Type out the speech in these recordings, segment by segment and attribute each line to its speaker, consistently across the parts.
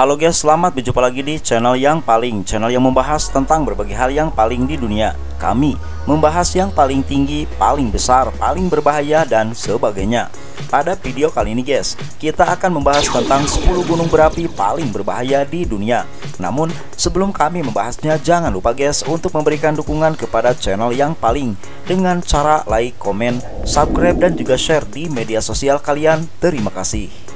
Speaker 1: Halo guys, selamat berjumpa lagi di channel yang membahas tentang berbagai hal yang paling di dunia. Kami membahas yang paling tinggi, paling besar, paling berbahaya, dan sebagainya. Pada video kali ini guys, kita akan membahas tentang 10 gunung berapi paling berbahaya di dunia. Namun sebelum kami membahasnya, jangan lupa guys untuk memberikan dukungan kepada channel yang paling dengan cara like, komen, subscribe, dan juga share di media sosial kalian. Terima kasih.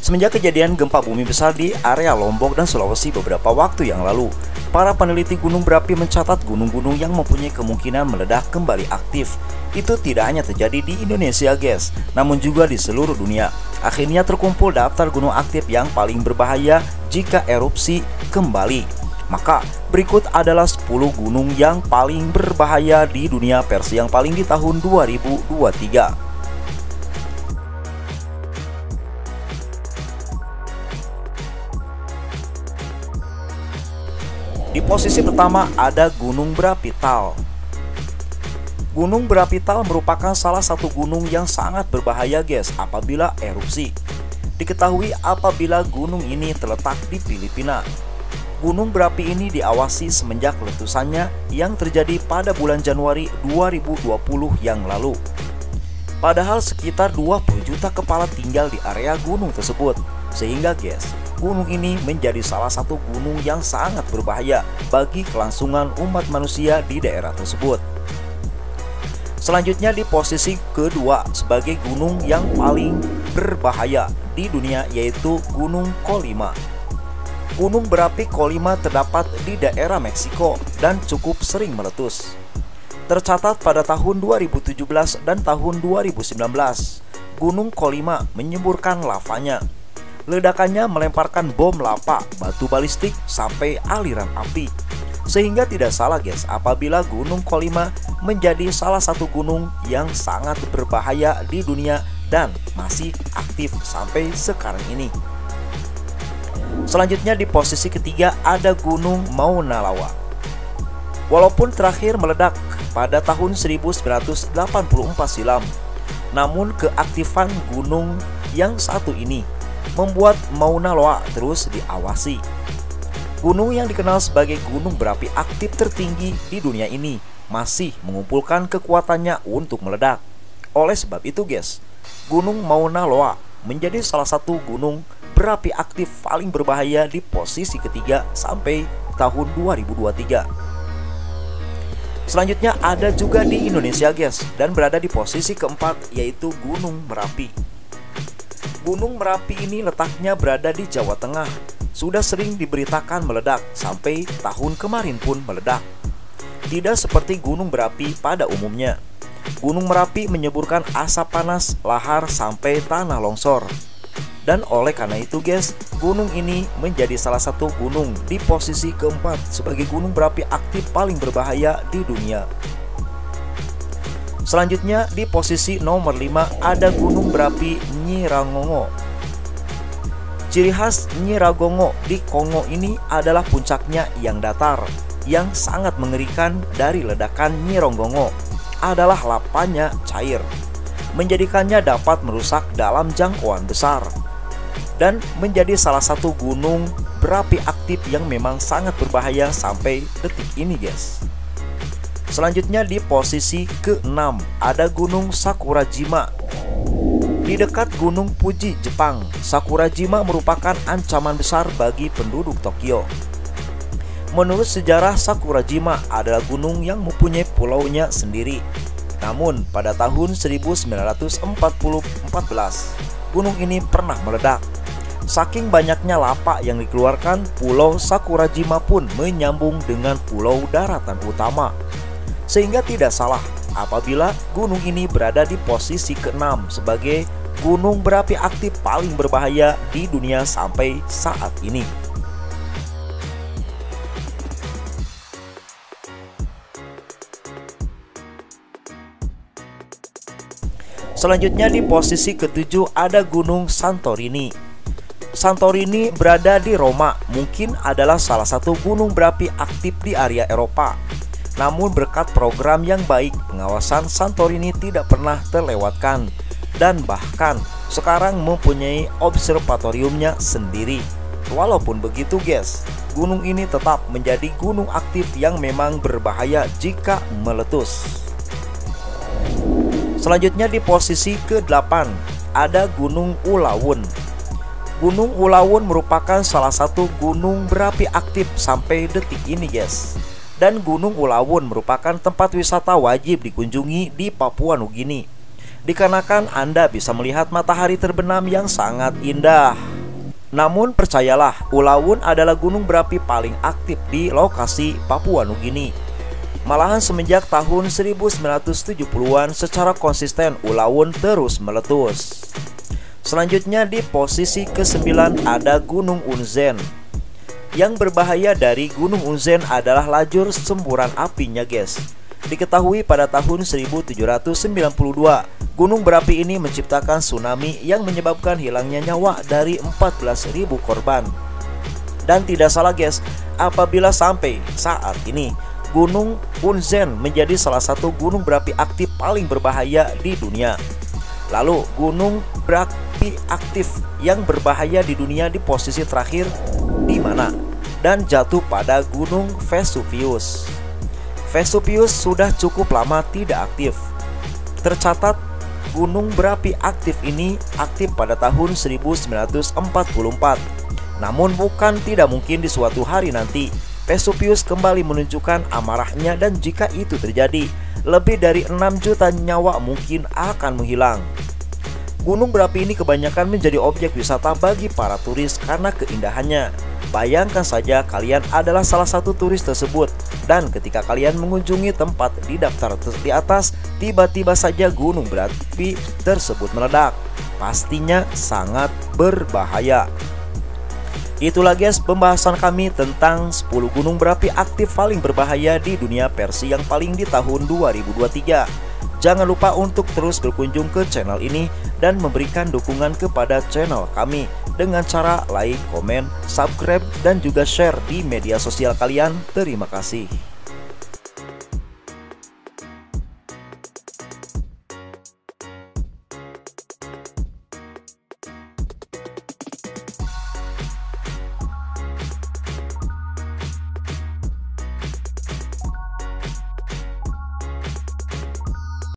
Speaker 1: Semenjak kejadian gempa bumi besar di area Lombok dan Sulawesi beberapa waktu yang lalu, para peneliti gunung berapi mencatat gunung-gunung yang mempunyai kemungkinan meledak kembali aktif. Itu tidak hanya terjadi di Indonesia guys, namun juga di seluruh dunia. Akhirnya terkumpul daftar gunung aktif yang paling berbahaya jika erupsi kembali. Maka berikut adalah 10 gunung yang paling berbahaya di dunia versi yang paling di tahun 2023. Di posisi pertama ada Gunung Berapi Taal. Gunung Berapi Taal merupakan salah satu gunung yang sangat berbahaya guys apabila erupsi. Diketahui apabila gunung ini terletak di Filipina. Gunung berapi ini diawasi semenjak letusannya yang terjadi pada bulan Januari 2020 yang lalu. Padahal sekitar 20 juta kepala tinggal di area gunung tersebut. Sehingga guys, gunung ini menjadi salah satu gunung yang sangat berbahaya bagi kelangsungan umat manusia di daerah tersebut. Selanjutnya di posisi kedua sebagai gunung yang paling berbahaya di dunia yaitu Gunung Colima. Gunung berapi Colima terdapat di daerah Meksiko dan cukup sering meletus. Tercatat pada tahun 2017 dan tahun 2019, Gunung Colima menyemburkan lavanya. Ledakannya melemparkan bom lava, batu balistik, sampai aliran api. Sehingga tidak salah guys apabila Gunung Colima menjadi salah satu gunung yang sangat berbahaya di dunia dan masih aktif sampai sekarang ini. Selanjutnya di posisi ketiga ada Gunung Mauna Loa. Walaupun terakhir meledak pada tahun 1984 silam, namun keaktifan gunung yang satu ini membuat Mauna Loa terus diawasi. Gunung yang dikenal sebagai gunung berapi aktif tertinggi di dunia ini masih mengumpulkan kekuatannya untuk meledak. Oleh sebab itu guys, Gunung Mauna Loa menjadi salah satu gunung berapi aktif paling berbahaya di posisi ketiga sampai tahun 2023. Selanjutnya ada juga di Indonesia guys, dan berada di posisi keempat yaitu Gunung Merapi. Gunung Merapi ini letaknya berada di Jawa Tengah. Sudah sering diberitakan meledak, sampai tahun kemarin pun meledak. Tidak seperti gunung berapi pada umumnya. Gunung Merapi menyemburkan asap panas, lahar, sampai tanah longsor. Dan oleh karena itu guys, gunung ini menjadi salah satu gunung di posisi keempat sebagai gunung berapi aktif paling berbahaya di dunia. Selanjutnya di posisi nomor 5 ada Gunung Berapi Nyiragongo. Ciri khas Nyiragongo di Kongo ini adalah puncaknya yang datar. Yang sangat mengerikan dari ledakan Nyiragongo adalah lavanya cair, menjadikannya dapat merusak dalam jangkauan besar. Dan menjadi salah satu gunung berapi aktif yang memang sangat berbahaya sampai detik ini guys. Selanjutnya di posisi ke-6 ada Gunung Sakurajima. Di dekat Gunung Fuji, Jepang, Sakurajima merupakan ancaman besar bagi penduduk Tokyo. Menurut sejarah, Sakurajima adalah gunung yang mempunyai pulaunya sendiri. Namun pada tahun 1914, gunung ini pernah meledak. Saking banyaknya lava yang dikeluarkan, pulau Sakurajima pun menyambung dengan pulau daratan utama. Sehingga tidak salah apabila gunung ini berada di posisi ke-6 sebagai gunung berapi aktif paling berbahaya di dunia sampai saat ini. Selanjutnya di posisi ke-7 ada Gunung Santorini. Santorini berada di Roma, mungkin adalah salah satu gunung berapi aktif di area Eropa. Namun berkat program yang baik, pengawasan Santorini tidak pernah terlewatkan. Dan bahkan sekarang mempunyai observatoriumnya sendiri. Walaupun begitu guys, gunung ini tetap menjadi gunung aktif yang memang berbahaya jika meletus. Selanjutnya di posisi ke-8 ada Gunung Ulawun. Gunung Ulawun merupakan salah satu gunung berapi aktif sampai detik ini guys. Dan Gunung Ulawun merupakan tempat wisata wajib dikunjungi di Papua Nugini, dikarenakan Anda bisa melihat matahari terbenam yang sangat indah. Namun percayalah, Ulawun adalah gunung berapi paling aktif di lokasi Papua Nugini. Malahan semenjak tahun 1970-an secara konsisten Ulawun terus meletus. Selanjutnya di posisi ke-9 ada Gunung Unzen. Yang berbahaya dari Gunung Unzen adalah lajur semburan apinya guys. Diketahui pada tahun 1792, gunung berapi ini menciptakan tsunami yang menyebabkan hilangnya nyawa dari 14.000 korban. Dan tidak salah guys, apabila sampai saat ini Gunung Unzen menjadi salah satu gunung berapi aktif paling berbahaya di dunia. Lalu gunung berapi aktif yang berbahaya di dunia di posisi terakhir di mana? Dan jatuh pada Gunung Vesuvius. Vesuvius sudah cukup lama tidak aktif. Tercatat gunung berapi aktif ini aktif pada tahun 1944. Namun bukan tidak mungkin di suatu hari nanti Vesuvius kembali menunjukkan amarahnya, dan jika itu terjadi, lebih dari 6 juta nyawa mungkin akan menghilang. Gunung berapi ini kebanyakan menjadi objek wisata bagi para turis karena keindahannya. Bayangkan saja kalian adalah salah satu turis tersebut, dan ketika kalian mengunjungi tempat di daftar di atas, tiba-tiba saja gunung berapi tersebut meledak. Pastinya sangat berbahaya. Itulah guys pembahasan kami tentang 10 gunung berapi aktif paling berbahaya di dunia versi yang paling di tahun 2023. Jangan lupa untuk terus berkunjung ke channel ini dan memberikan dukungan kepada channel kami dengan cara like, komen, subscribe, dan juga share di media sosial kalian. Terima kasih.